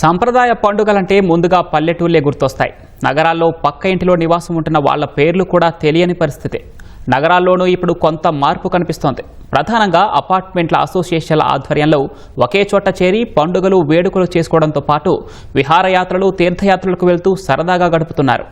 సంప్రదాయ పండుగలంటే ముందుగా పల్లెటూళ్ళే గుర్తొస్తాయి. నగరాల్లో పక్క ఇంటిలో నివాసం ఉంటున్న వాళ్ళ పేర్లు కూడా తెలియని పరిస్థితి. నగరాల్లోనూ ఇప్పుడు కొంత మార్పు కనిపిస్తోంది. ప్రధానంగా అపార్ట్మెంట్ల అసోసియేషన్ల ఆధ్వర్యంలో ఒకే చోట చేరి పండుగలు వేడుకలు చేసుకోవడంతో పాటు విహారయాత్రలు తీర్థయాత్రలకు వెళ్తూ సరదాగా గడుపుతున్నారు.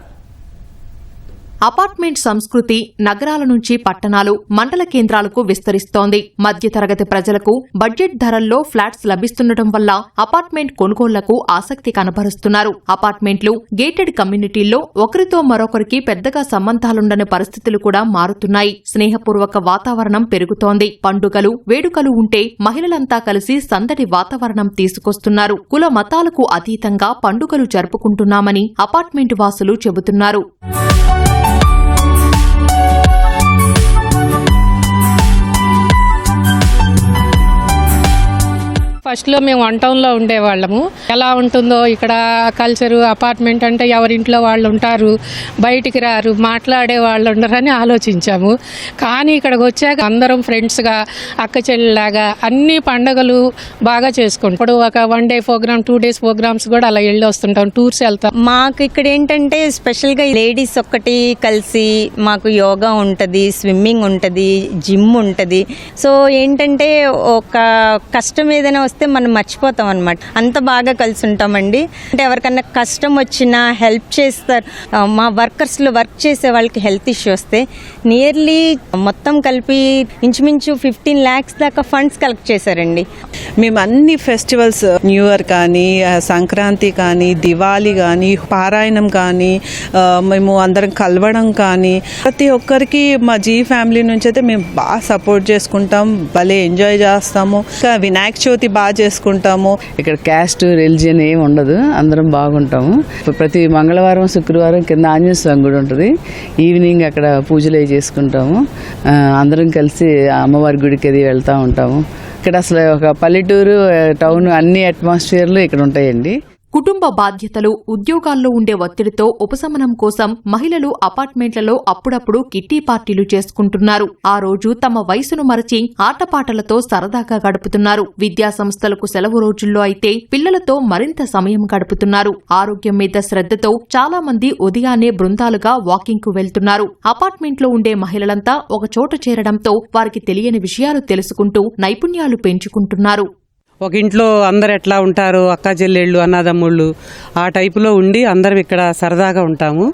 అపార్ట్మెంట్ సంస్కృతి నగరాల నుంచి పట్టణాలు, మండల కేంద్రాలకు విస్తరిస్తోంది. మధ్యతరగతి ప్రజలకు బడ్జెట్ ధరల్లో ఫ్లాట్స్ లభిస్తుండటం వల్ల అపార్ట్మెంట్ కొనుగోళ్లకు ఆసక్తి కనబరుస్తున్నారు. అపార్ట్మెంట్లు, గేటెడ్ కమ్యూనిటీల్లో ఒకరితో మరొకరికి పెద్దగా సంబంధాలుండని పరిస్థితులు కూడా మారుతున్నాయి. స్నేహపూర్వక వాతావరణం పెరుగుతోంది. పండుగలు, వేడుకలు ఉంటే మహిళలంతా కలిసి సందడి వాతావరణం తీసుకొస్తున్నారు. కుల మతాలకు అతీతంగా పండుగలు జరుపుకుంటున్నామని అపార్ట్మెంట్ వాసులు చెబుతున్నారు. ఫస్ట్లో మేము వన్ టౌన్లో ఉండేవాళ్ళము. ఎలా ఉంటుందో ఇక్కడ కల్చరు, అపార్ట్మెంట్ అంటే ఎవరింట్లో వాళ్ళు ఉంటారు, బయటికి రారు, మాట్లాడే వాళ్ళు ఉండరని ఆలోచించాము. కానీ ఇక్కడికి వచ్చాక అందరం ఫ్రెండ్స్గా, అక్క చెల్లిలాగా అన్ని పండుగలు బాగా చేసుకుంటాం. ఇప్పుడు ఒక 1 డే ప్రోగ్రామ్, 2 డేస్ ప్రోగ్రామ్స్ కూడా అలా వెళ్ళి వస్తుంటాం, టూర్స్ వెళ్తాం. మాకు ఇక్కడ ఏంటంటే స్పెషల్గా లేడీస్ ఒక్కటి కలిసి మాకు యోగా ఉంటుంది, స్విమ్మింగ్ ఉంటుంది, జిమ్ ఉంటుంది. సో ఏంటంటే ఒక కష్టం ఏదైనా వస్తే మనం మర్చిపోతాం అనమాట. అంత బాగా కలిసి ఉంటామండి. అంటే ఎవరికన్నా కష్టం వచ్చినా హెల్ప్ చేస్తారు. మా వర్కర్స్లో వర్క్ చేసే వాళ్ళకి హెల్త్ ఇష్యూ వస్తే నియర్లీ మొత్తం కలిపి ఇంచుమించు 15 lakhs దాకా ఫండ్స్ కలెక్ట్ చేశారండి. మేము అన్ని ఫెస్టివల్స్, న్యూ ఇయర్ కానీ, సంక్రాంతి కానీ, దివాళీ కానీ, పారాయణం కానీ, మేము అందరం కలవడం కానీ, ప్రతి ఒక్కరికి మా జీ ఫ్యామిలీ నుంచి అయితే మేము బాగా సపోర్ట్ చేసుకుంటాం, భలే ఎంజాయ్ చేస్తాము. వినాయక చవితి బాగా చేసుకుంటాము. ఇక్కడ క్యాస్ట్, రిలీజియన్ ఏమి ఉండదు, అందరం బాగుంటాము. ప్రతి మంగళవారం, శుక్రవారం కింద ఆంజనేయ స్వామి గుడి ఉంటుంది. ఈవినింగ్ అక్కడ పూజలు అవి చేసుకుంటాము. అందరం కలిసి అమ్మవారి గుడికి అది వెళ్తూ ఉంటాము. ఇక్కడ అసలు ఒక పల్లెటూరు, టౌన్ అన్ని అట్మాస్ఫియర్లు ఇక్కడ ఉంటాయండి. కుటుంబ బాధ్యతలు, ఉద్యోగాల్లో ఉండే ఒత్తిడితో ఉపశమనం కోసం మహిళలు అపార్ట్మెంట్లలో అప్పుడప్పుడు కిట్టి పార్టీలు చేసుకుంటున్నారు. ఆ రోజు తమ వయసును మరచి ఆటపాటలతో సరదాగా గడుపుతున్నారు. విద్యా సంస్థలకు సెలవు రోజుల్లో అయితే పిల్లలతో మరింత సమయం గడుపుతున్నారు. ఆరోగ్యం మీద శ్రద్ధతో చాలా మంది ఉదయాన్నే బృందాలుగా వాకింగ్ కు వెళ్తున్నారు. అపార్ట్మెంట్లో ఉండే మహిళలంతా ఒకచోట చేరడంతో వారికి తెలియని విషయాలు తెలుసుకుంటూ నైపుణ్యాలు పెంచుకుంటున్నారు. ఒక ఇంట్లో అందరు ఎట్లా ఉంటారు, అక్క చెల్లెళ్ళు, అన్నదమ్ముళ్ళు, ఆ టైపులో ఉండి అందరం ఇక్కడ సరదాగా ఉంటాము.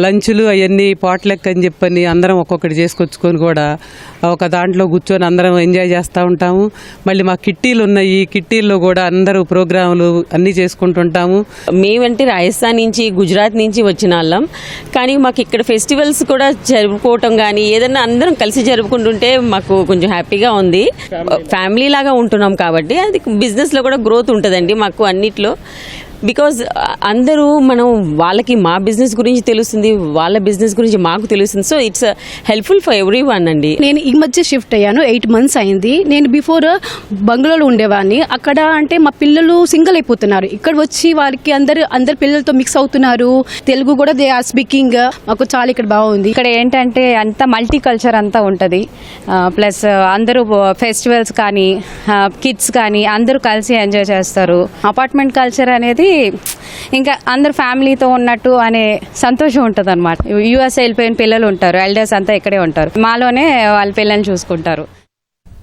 లంచ్లు అవన్నీ పాట్లెక్ అని చెప్పని అందరం ఒక్కొక్కటి చేసుకొచ్చుకొని కూడా ఒక దాంట్లో కూర్చొని అందరం ఎంజాయ్ చేస్తూ ఉంటాము. మళ్ళీ మా కిట్టీలు ఉన్నాయి, కిట్టీల్లో కూడా అందరూ ప్రోగ్రాములు అన్నీ చేసుకుంటుంటాము. మేమంటే రాజస్థాన్ నుంచి, గుజరాత్ నుంచి వచ్చిన వాళ్ళం. కానీ మాకు ఇక్కడ ఫెస్టివల్స్ కూడా జరుపుకోవటం కానీ ఏదన్నా అందరం కలిసి జరుపుకుంటుంటే మాకు కొంచెం హ్యాపీగా ఉంది. ఫ్యామిలీ లాగా ఉంటున్నాం కాబట్టి అది బిజినెస్లో కూడా గ్రోత్ ఉంటుందండి మాకు అన్నిట్లో. బికాజ్ అందరూ మనం వాళ్ళకి మా బిజినెస్ గురించి తెలుస్తుంది, వాళ్ళ బిజినెస్ గురించి మాకు తెలుస్తుంది. So it's helpful for every one అండి. నేను ఈ మధ్య షిఫ్ట్ అయ్యాను, 8 months అయింది. నేను బిఫోర్ బంగ్లాలో ఉండేవాడిని. అక్కడ అంటే మా పిల్లలు సింగిల్ అయిపోతున్నారు. ఇక్కడ వచ్చి వాళ్ళకి అందరు పిల్లలతో మిక్స్ అవుతున్నారు. తెలుగు కూడా దే ఆర్ స్పీకింగ్. మాకు చాలా ఇక్కడ బాగుంది. ఇక్కడ ఏంటంటే అంత మల్టీ కల్చర్ అంతా ఉంటుంది. ప్లస్ అందరూ ఫెస్టివల్స్ కానీ, కిడ్స్ కానీ అందరూ కలిసి ఎంజాయ్ చేస్తారు. అపార్ట్మెంట్ కల్చర్ అనేది ఇంకా అందరు ఫ్యామిలీతో ఉన్నట్టు అనే సంతోషం ఉంటుంది అనమాట. యూఎస్ వెళ్ళిపోయిన పిల్లలు ఉంటారు, ఎల్డర్స్ అంతా ఇక్కడే ఉంటారు. మాలోనే వాళ్ళ పిల్లల్ని చూసుకుంటారు.